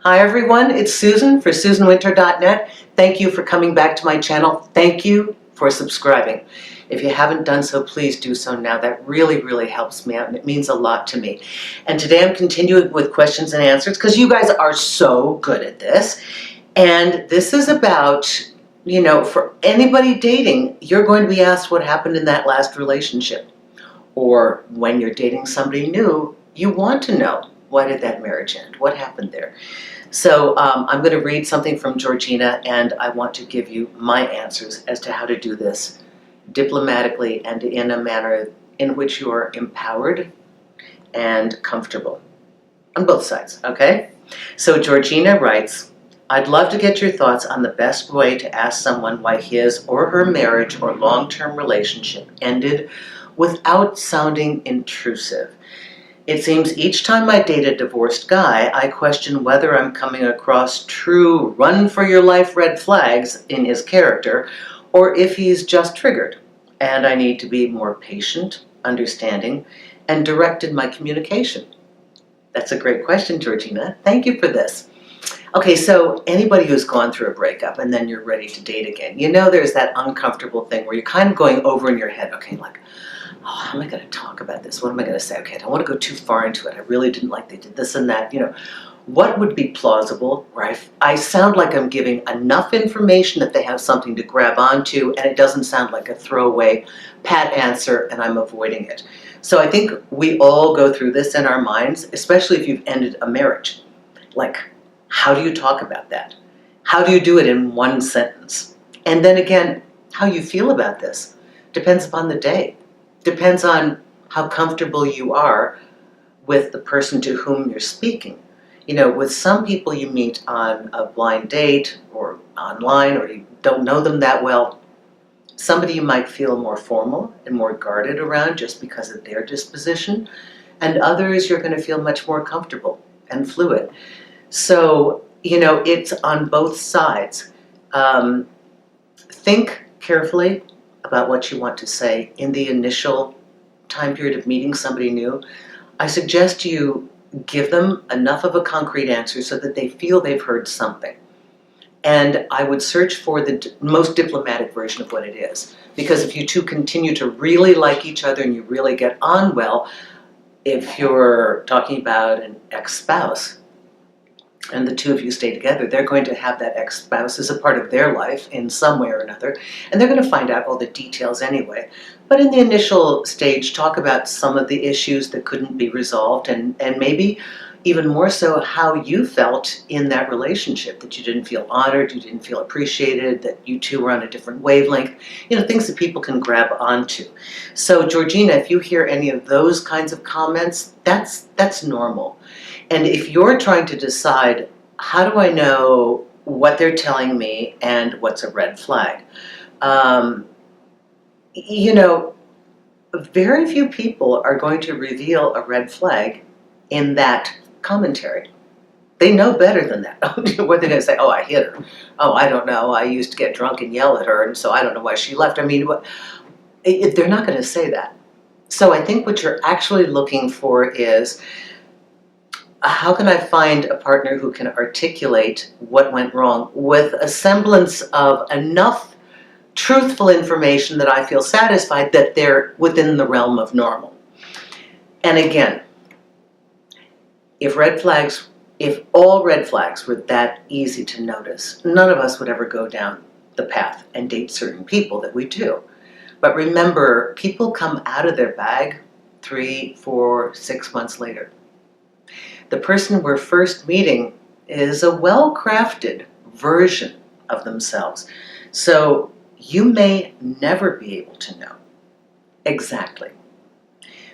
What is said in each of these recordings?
Hi everyone, it's Susan for SusanWinter.net. Thank you for coming back to my channel. Thank you for subscribing. If you haven't done so, please do so now. That really helps me out and it means a lot to me. And today I'm continuing with questions and answers because you guys are so good at this. And this is about, for anybody dating, you're going to be asked what happened in that last relationship. Or when you're dating somebody new, you want to know, why did that marriage end? What happened there? So I'm going to read something from Georgina, and I want to give you my answers as to how to do this diplomatically and in a manner in which you are empowered and comfortable on both sides, okay? So Georgina writes, I'd love to get your thoughts on the best way to ask someone why his or her marriage or long-term relationship ended without sounding intrusive. It seems each time I date a divorced guy, I question whether I'm coming across true run-for-your-life red flags in his character, or if he's just triggered, and I need to be more patient, understanding, and direct in my communication. That's a great question, Georgina. Thank you for this. Okay, so anybody who's gone through a breakup and then you're ready to date again, there's that uncomfortable thing where you're kind of going over in your head, okay, like, oh, how am I going to talk about this? What am I going to say? Okay, I don't want to go too far into it. I really didn't like they did this and that. What would be plausible where I sound like I'm giving enough information that they have something to grab onto and it doesn't sound like a throwaway pat answer and I'm avoiding it. So I think we all go through this in our minds, especially if you've ended a marriage. Like, how do you talk about that? How do you do it in one sentence? And then again, how you feel about this depends upon the day. Depends on how comfortable you are with the person to whom you're speaking. With some people you meet on a blind date or online or you don't know them that well, somebody you might feel more formal and more guarded around just because of their disposition, and others you're going to feel much more comfortable and fluid. So, it's on both sides. Think carefully about what you want to say in the initial time period of meeting somebody new. I suggest you give them enough of a concrete answer so that they feel they've heard something. And I would search for the most diplomatic version of what it is. Because if you two continue to really like each other and you really get on well, if you're talking about an ex-spouse, and the two of you stay together, they're going to have that ex-spouse as a part of their life in some way or another, and they're going to find out all the details anyway. But in the initial stage, talk about some of the issues that couldn't be resolved, and maybe even more so how you felt in that relationship, that you didn't feel honored, you didn't feel appreciated, that you two were on a different wavelength, things that people can grab onto. So Georgina, if you hear any of those kinds of comments, that's normal. And if you're trying to decide, how do I know what they're telling me and what's a red flag? Very few people are going to reveal a red flag in that commentary. They know better than that. What they're going to say, oh, I hit her. Oh, I don't know. I used to get drunk and yell at her, and so I don't know why she left. They're not going to say that. So I think what you're actually looking for is, how can I find a partner who can articulate what went wrong with a semblance of enough truthful information that I feel satisfied that they're within the realm of normal? And again, if all red flags were that easy to notice, none of us would ever go down the path and date certain people that we do. But remember, people come out of their bag 3, 4, 6 months later. The person we're first meeting is a well-crafted version of themselves. So you may never be able to know exactly.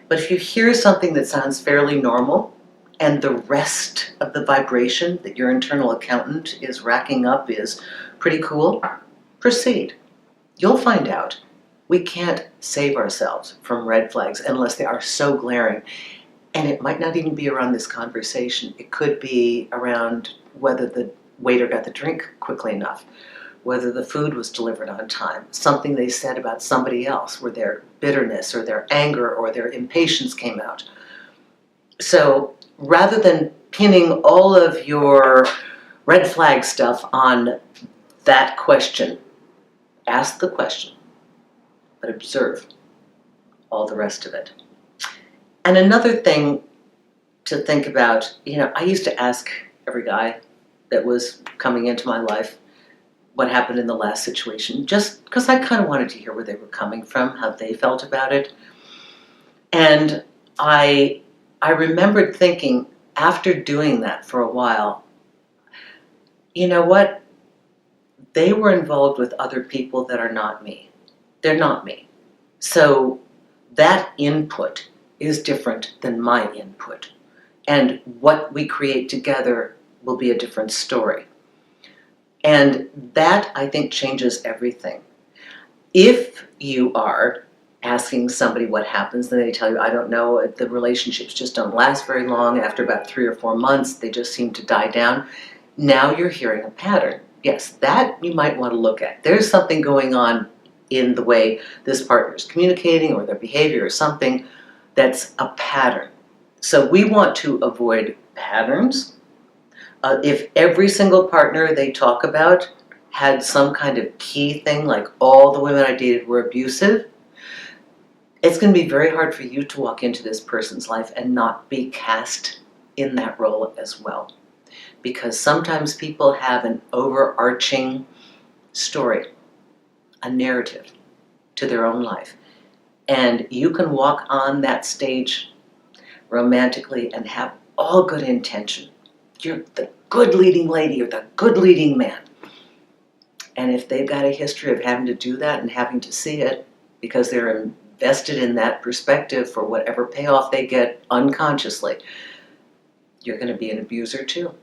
But if you hear something that sounds fairly normal, and the rest of the vibration that your internal accountant is racking up is pretty cool, proceed. You'll find out we can't save ourselves from red flags unless they are so glaring. And it might not even be around this conversation. It could be around whether the waiter got the drink quickly enough, whether the food was delivered on time, something they said about somebody else, where their bitterness or their anger or their impatience came out. So rather than pinning all of your red flag stuff on that question. Ask the question, but observe all the rest of it. And another thing to think about, I used to ask every guy that was coming into my life what happened in the last situation, just because I kind of wanted to hear where they were coming from, how they felt about it. And I remembered thinking, after doing that for a while, you know what? They were involved with other people that are not me. They're not me. So that input is different than my input. And what we create together will be a different story. And that, I think, changes everything. If you are asking somebody what happens, and they tell you, I don't know, the relationships just don't last very long. After about 3 or 4 months, they just seem to die down. Now you're hearing a pattern. Yes, that you might want to look at. There's something going on in the way this partner is communicating or their behavior or something that's a pattern. So we want to avoid patterns. If every single partner they talk about had some kind of key thing, like all the women I dated were abusive, it's going to be very hard for you to walk into this person's life and not be cast in that role as well. Because sometimes people have an overarching story, a narrative to their own life. And you can walk on that stage romantically and have all good intention. You're the good leading lady or the good leading man. And if they've got a history of having to do that and having to see it because they're invested in that perspective for whatever payoff they get unconsciously, you're going to be an abuser too.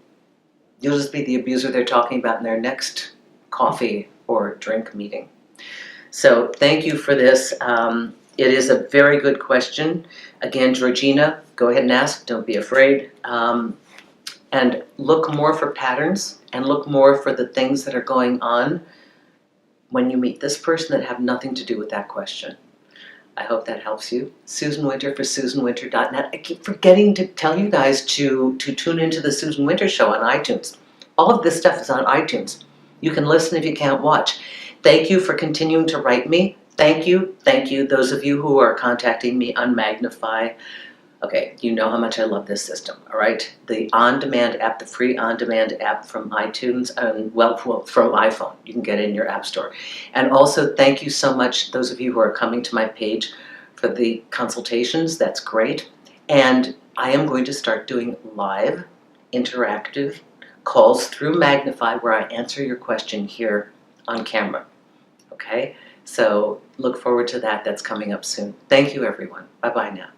You'll just be the abuser they're talking about in their next coffee or drink meeting. So thank you for this. It is a very good question. Again, Georgina, go ahead and ask. Don't be afraid. And look more for patterns and look more for the things that are going on when you meet this person that have nothing to do with that question. I hope that helps you. Susan Winter for SusanWinter.net. I keep forgetting to tell you guys to tune into the Susan Winter Show on iTunes. All of this stuff is on iTunes. You can listen if you can't watch. Thank you for continuing to write me. Thank you, those of you who are contacting me on Magnifi. Okay, you know how much I love this system, all right? The on-demand app, the free on-demand app from iTunes, and from iPhone. You can get it in your app store. And also, thank you so much, those of you who are coming to my page for the consultations. That's great. And I am going to start doing live, interactive calls through Magnifi where I answer your question here on camera, okay? So look forward to that. That's coming up soon. Thank you, everyone. Bye-bye now.